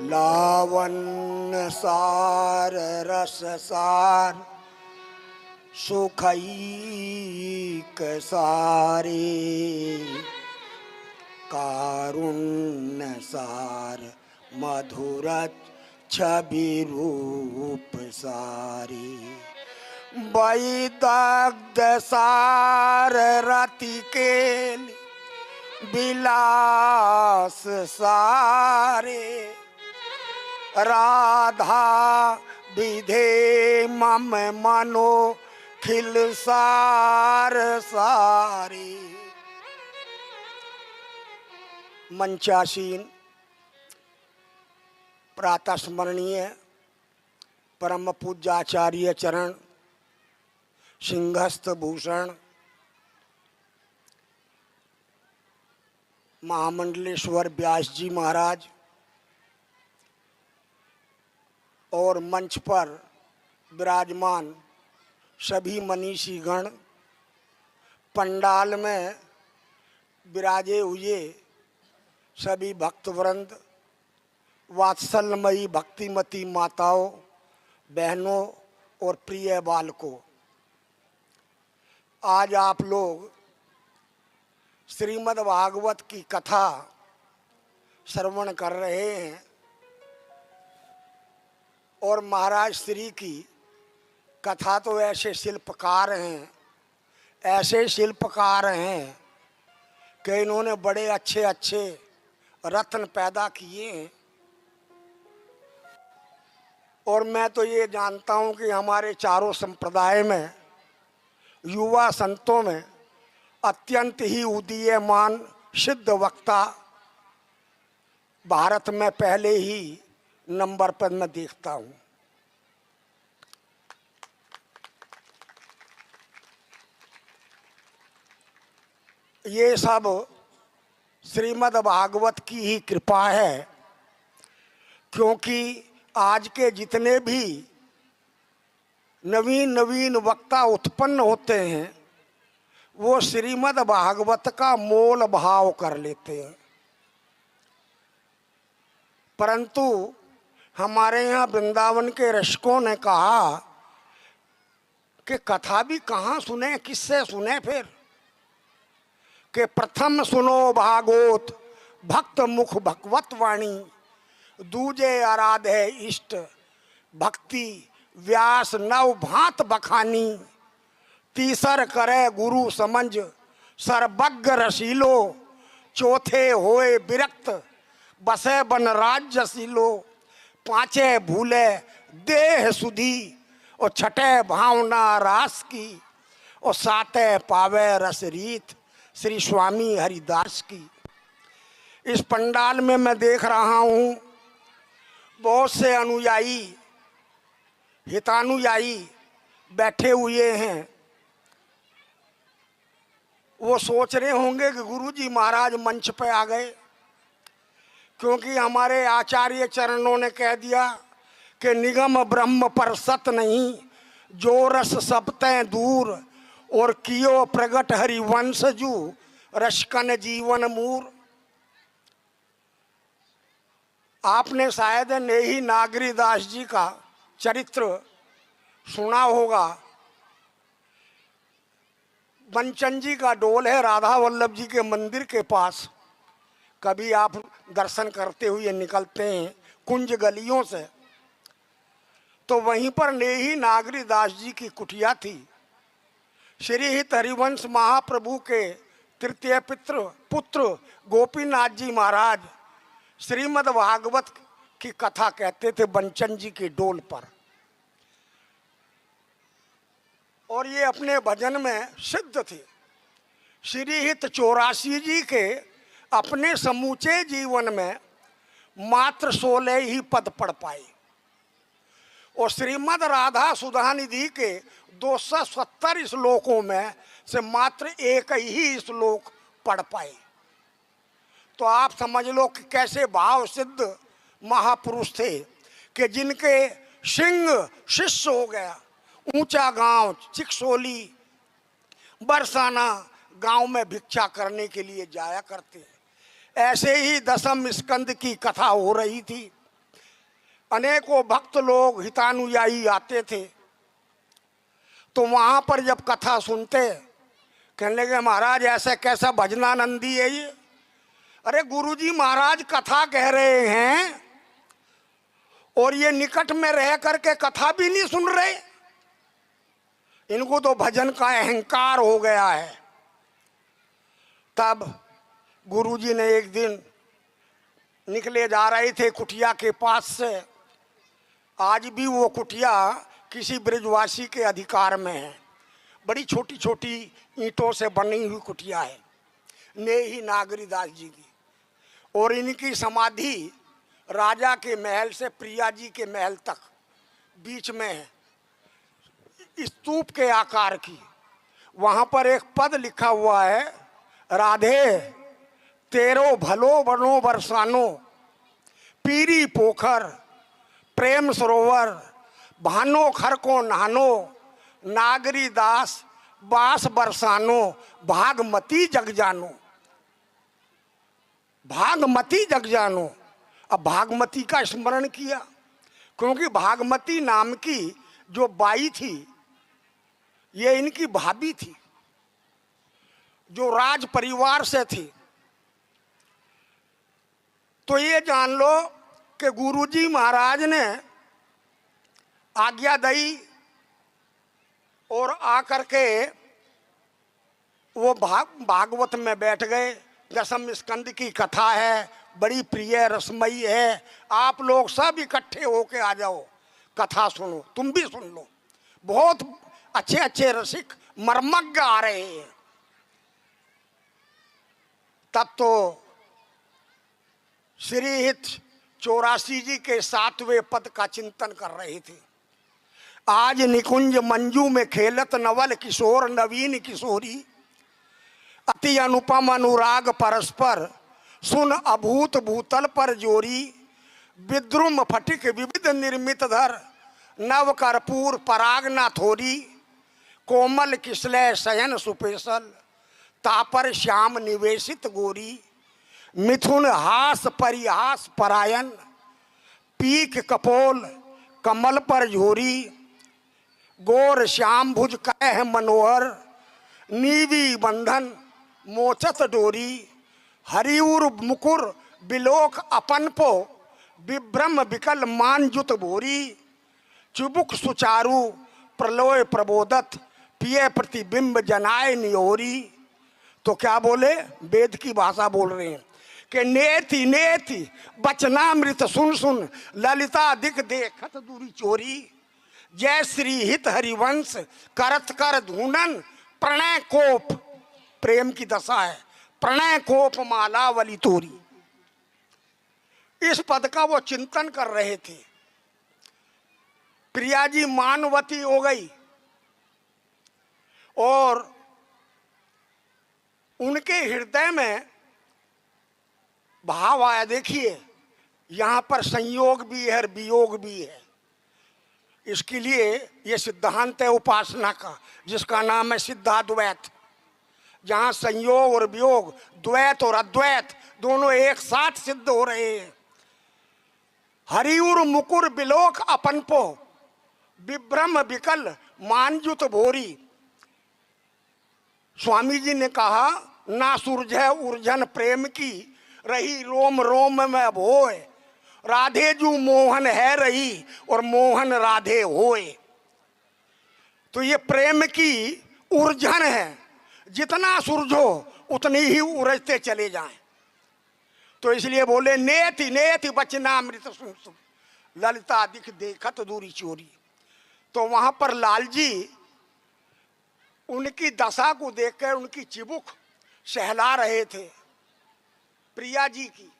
लावण्य सार रस सार सुखैक सारे कारुण्य सार मधुर छवि रूप सारी वैदग्ध सार रति केल विलास सारे राधा विधे मम मनो खिल सार सारे। मंचासीन प्रातः स्मरणीय परम पूज्याचार्य चरण सिंहस्थ भूषण महामंडलेश्वर व्यास जी महाराज और मंच पर विराजमान सभी मनीषी गण, पंडाल में विराजे हुए सभी भक्तवृंद, वात्सल्यमयी भक्तिमती माताओं, बहनों और प्रिय बालकों, आज आप लोग श्रीमद् भागवत की कथा श्रवण कर रहे हैं और महाराज श्री की कथा तो ऐसे शिल्पकार हैं कि इन्होंने बड़े अच्छे अच्छे रत्न पैदा किए हैं। और मैं तो ये जानता हूँ कि हमारे चारों संप्रदाय में युवा संतों में अत्यंत ही उदीयमान सिद्ध वक्ता भारत में पहले ही नंबर पर मैं देखता हूँ। ये सब श्रीमद् भागवत की ही कृपा है, क्योंकि आज के जितने भी नवीन नवीन वक्ता उत्पन्न होते हैं वो श्रीमद् भागवत का मोल भाव कर लेते हैं, परंतु हमारे यहाँ वृंदावन के रसिकों ने कहा कि कथा भी कहाँ सुने, किससे सुने फिर, कि प्रथम सुनो भागवत भक्त मुख भगवत वाणी, दूजे आराधे इष्ट भक्ति व्यास नव भांत बखानी, तीसर करे गुरु समझ सर्वज्ञ रसीलो, चौथे होए विरक्त बसे बन राज्य सीलो, पांचे भूले देह सुधी और छठे भावना रास की, और साते पावे रस रीत श्री स्वामी हरिदास की। इस पंडाल में मैं देख रहा हूँ बहुत से अनुयायी हितानुयायी बैठे हुए हैं। वो सोच रहे होंगे कि गुरुजी महाराज मंच पे आ गए, क्योंकि हमारे आचार्य चरणों ने कह दिया कि निगम ब्रह्म पर सत नहीं, जो रस सबते दूर, और कियो प्रगट हरिवंश जू रसकन जीवन मूर। आपने शायद नेही नागरीदास जी का चरित्र सुना होगा। बंचन जी का डोल है राधा वल्लभ जी के मंदिर के पास, कभी आप दर्शन करते हुए निकलते हैं कुंज गलियों से, तो वहीं पर नेही नागरीदास जी की कुटिया थी। श्री हित हरिवंश महाप्रभु के तृतीय पुत्र गोपीनाथ जी महाराज श्रीमद् भागवत की कथा कहते थे बंचन जी के डोल पर, और ये अपने भजन में सिद्ध थे। श्री हित 84 जी के अपने समूचे जीवन में मात्र 16 ही पद पढ़ पाए, और श्रीमद् राधा सुधा निधि के 270 श्लोकों में से मात्र एक ही श्लोक पढ़ पाए। तो आप समझ लो कि कैसे भाव सिद्ध महापुरुष थे कि जिनके सिंह शिष्य हो गया। ऊंचा गांव चिकसोली बरसाना गांव में भिक्षा करने के लिए जाया करते। ऐसे ही दशम स्कंद की कथा हो रही थी अनेकों भक्त लोग हितानुयायी आते थे। तो वहां पर जब कथा सुनते, कहने लगे महाराज ऐसे कैसा भजनानंदी है ये। अरे गुरुजी महाराज कथा कह रहे हैं और ये निकट में रह करके कथा भी नहीं सुन रहे। इनको तो भजन का अहंकार हो गया है। तब गुरुजी ने एक दिन निकले जा रहे थे कुटिया के पास से। आज भी वो कुटिया किसी ब्रजवासी के अधिकार में है। बड़ी छोटी छोटी ईंटों से बनी हुई कुटिया है, नेही नागरीदास जी की। और इनकी समाधि राजा के महल से प्रिया जी के महल तक बीच में है, स्तूप के आकार की। वहां पर एक पद लिखा हुआ है, राधे तेरो भलो बनो बरसानो, पीरी पोखर प्रेम सरोवर, भानो खर को नहानो, नागरी दास बास बरसानो, भागमती जग जानो। भागमती जग जानो। अब भागमती का स्मरण किया, क्योंकि भागमती नाम की जो बाई थी ये इनकी भाभी थी, जो राज परिवार से थी। तो ये जान लो कि गुरुजी महाराज ने आज्ञा दी और आकर के वो भागवत में बैठ गए। दशम स्कंद की कथा है, बड़ी प्रिय रसमयी है। आप लोग सब इकट्ठे होके आ जाओ, कथा सुनो, तुम भी सुन लो। बहुत अच्छे अच्छे रसिक मर्मज्ञ आ रहे हैं। तब तो श्रीहित 84 जी के 7वें पद का चिंतन कर रहे थे। आज निकुंज मंजू में खेलत नवल किशोर नवीन किशोरी, अति अनुपम अनुराग परस्पर, सुन अभूत भूतल पर जोरी, विद्रुम फटिक विविध निर्मित धर, नव कर्पूर पराग न थोरी, कोमल किसलय शयन सुपेशल, तापर श्याम निवेशित गोरी, मिथुन हास परिहास परायण, पीक कपोल कमल पर झोरी, गोर श्याम भुज कह मनोहर, नीवी बंधन मोचत डोरी, हरिउर मुकुर बिलोक अपन पो, विभ्रम विकल मानजुत भोरी, चुबुक सुचारु प्रलोय प्रबोदत, पिय प्रतिबिंब जनाए नियोरी। तो क्या बोले, वेद की भाषा बोल रहे हैं कि नेति नेति बचनामृत सुन सुन, ललिता दिख देखत दूरी चोरी, जय श्री हित हरिवंश करत कर धूनन, प्रणय कोप, प्रेम की दशा है, प्रणय कोप मालावली तोरी। इस पद का वो चिंतन कर रहे थे। प्रिया जी मानवती हो गई और उनके हृदय में भाव आया। देखिए यहां पर संयोग भी है और वियोग भी है। इसके लिए ये सिद्धांत है उपासना का, जिसका नाम है सिद्धाद्वैत, जहां संयोग और वियोग, द्वैत और अद्वैत दोनों एक साथ सिद्ध हो रहे हैं। हरिउर मुकुर बिलोक अपनपो, विभ्रम विकल मानजुत भोरी। स्वामी जी ने कहा, ना सुरझै उर्जन प्रेम की, रही रोम रोम में भोय, राधे जू मोहन है रही और मोहन राधे होए। तो ये प्रेम की उर्जन है, जितना सुरझो उतनी ही उरजते चले जाएं। तो इसलिए बोले नेति नेति बचनामृत सुन सुन, ललिता दिख देखत दूरी चोरी। तो वहां पर लाल जी उनकी दशा को देखकर उनकी चिबुक सहला रहे थे प्रिया जी की।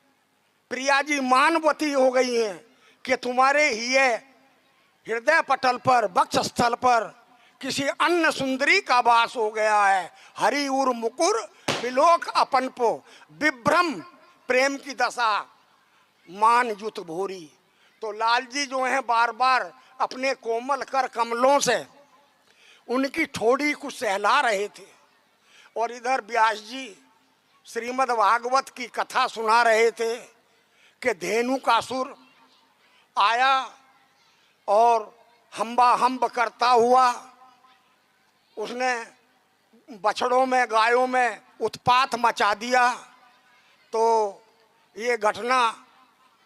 प्रिया जी मानवती हो गई हैं कि तुम्हारे ही हृदय पटल पर, वक्ष स्थल पर किसी अन्य सुंदरी का वास हो गया है। हरि उर मुकुर बिलोक अपनपो, विभ्रम प्रेम की दशा मान जुत भोरी। तो लाल जी जो हैं बार बार अपने कोमल कर कमलों से उनकी ठोड़ी को सहला रहे थे, और इधर व्यास जी श्रीमद् भागवत की कथा सुना रहे थे कि धेनु का सुर आया और हम्बा हम्ब करता हुआ उसने बछड़ों में गायों में उत्पात मचा दिया। तो ये घटना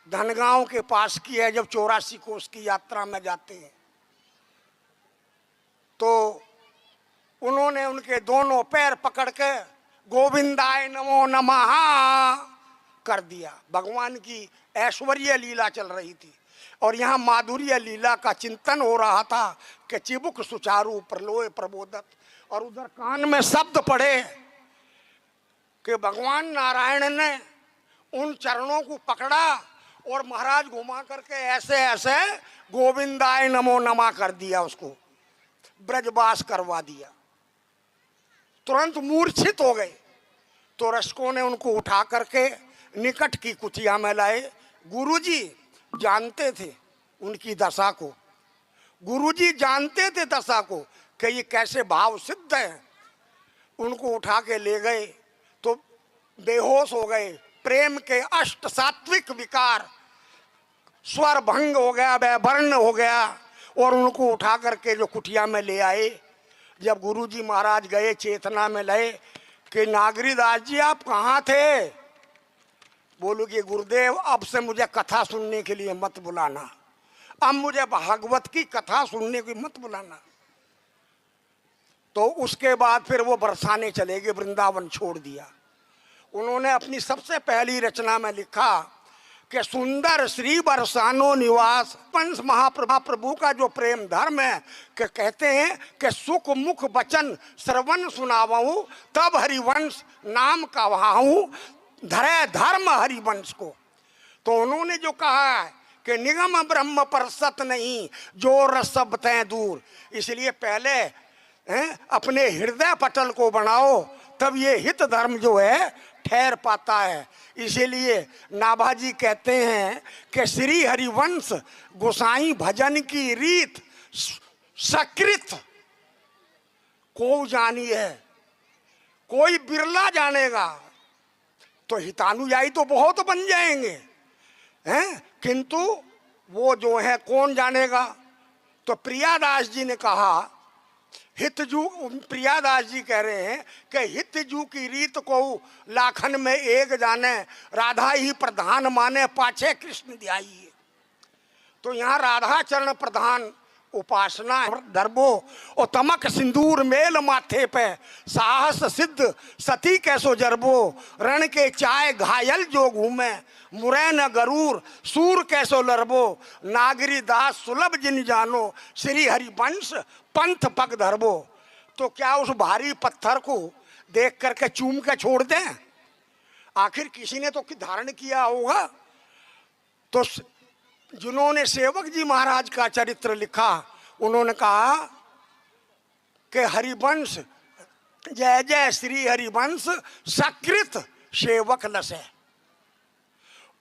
धनगांव के पास की है। जब 84 कोस की यात्रा में जाते हैं तो उन्होंने उनके दोनों पैर पकड़ के गोविंदाय नमो नमः कर दिया। भगवान की ऐश्वर्य लीला चल रही थी और यहाँ माधुर्य लीला का चिंतन हो रहा था कि चिबुक सुचारू प्रलोय प्रबोधत, और उधर कान में शब्द पड़े कि भगवान नारायण ने उन चरणों को पकड़ा और महाराज घुमा करके ऐसे ऐसे गोविंदाय नमो नमः कर दिया, उसको ब्रजवास करवा दिया। तुरंत मूर्छित हो गए। तो रसिकों ने उनको उठा करके निकट की कुटिया में लाए। गुरुजी जानते थे उनकी दशा को, गुरुजी जानते थे दशा को कि ये कैसे भाव सिद्ध है। उनको उठा के ले गए तो बेहोश हो गए। प्रेम के अष्ट सात्विक विकार, स्वर भंग हो गया, वैवर्ण हो गया, और उनको उठा करके जो कुटिया में ले आए। जब गुरुजी महाराज गए चेतना में लए कि नागरीदास जी आप कहाँ थे? बोलो कि गुरुदेव अब से मुझे कथा सुनने के लिए मत बुलाना, अब मुझे भागवत की कथा सुनने की मत बुलाना। तो उसके बाद फिर वो बरसाने चले गए, वृंदावन छोड़ दिया। उन्होंने अपनी सबसे पहली रचना में लिखा कि सुंदर श्री बरसानो निवास। पंच महाप्रभु का जो प्रेम धर्म है कि कहते हैं कि सुख मुख वचन श्रवण सुनावहूं, तब हरिवंश नाम कहाऊं, धरे धर्म हरिवंश को। तो उन्होंने जो कहा है कि निगम ब्रह्म पर सत नहीं, जो रस सब तय दूर। इसलिए पहले अपने हृदय पटल को बनाओ, तब ये हित धर्म जो है ठहर पाता है। इसीलिए नाभाजी कहते हैं कि श्री हरिवंश गोसाई भजन की रीत सकृत को जानी है, कोई बिरला जानेगा। तो हितानुयायी तो बहुत बन जाएंगे हैं, किंतु वो जो है कौन जानेगा। तो प्रियादास जी ने कहा, हितजू, प्रियादास जी कह रहे हैं कि हितजू की रीत को लाखन में एक जाने, राधा ही प्रधान माने पाछे कृष्ण ध्याई। तो यहाँ राधा चरण प्रधान उपासना दरबो और तमक सिंदूर मेल माथे पे, साहस सिद्ध सती कैसो जरबो, रण के चाय घायल जो घूमे, मुरैन गरूर सूर कैसो लरबो, नागरी दास सुलभ जिन जानो, श्री हरिवंश पंथ पग धरबो। तो क्या उस भारी पत्थर को देख करके चूम के छोड़ दें? आखिर किसी ने तो धारण किया होगा। तो जिन्होंने सेवक जी महाराज का चरित्र लिखा, उन्होंने कहा कि हरिवंश जय जय श्री हरिवंश सकृत सेवक लसे।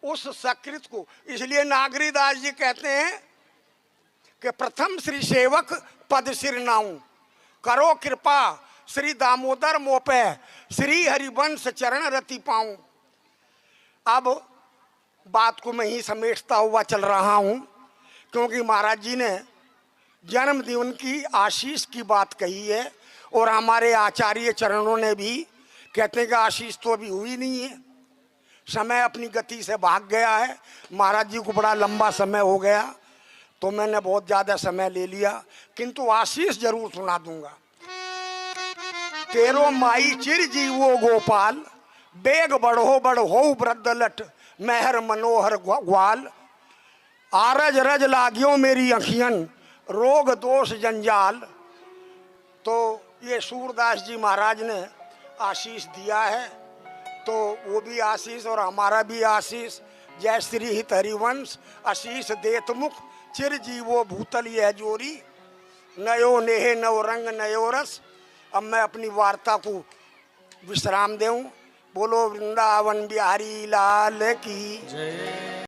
उस सकृत को इसलिए नागरीदास जी कहते हैं कि प्रथम श्री सेवक पद सिर नाऊं, करो कृपा श्री दामोदर मोपे, श्री हरिवंश चरण रति पाऊं। अब बात को मैं ही समेटता हुआ चल रहा हूँ, क्योंकि महाराज जी ने जन्मदिन की आशीष की बात कही है और हमारे आचार्य चरणों ने भी कहते हैं कि आशीष तो अभी हुई नहीं है, समय अपनी गति से भाग गया है। महाराज जी को बड़ा लंबा समय हो गया तो मैंने बहुत ज़्यादा समय ले लिया, किंतु आशीष जरूर सुना दूंगा। तेरो माई चिर जीवो गोपाल, बेग बढ़ो बढ़ो वृद्ध लट, मेहर मनोहर ग्वाल, आरज रज लाग्यो मेरी अखियन, रोग दोष जंजाल। तो ये सूरदास जी महाराज ने आशीष दिया है, तो वो भी आशीष और हमारा भी आशीष। जय श्री हित हरिवंश आशीष देत मुख, चिर जीवो भूतल यह जोरी, नयो नेह नव रंग नयो रस। अब मैं अपनी वार्ता को विश्राम दूं। बोलो वृंदावन बिहारी लाल की जय।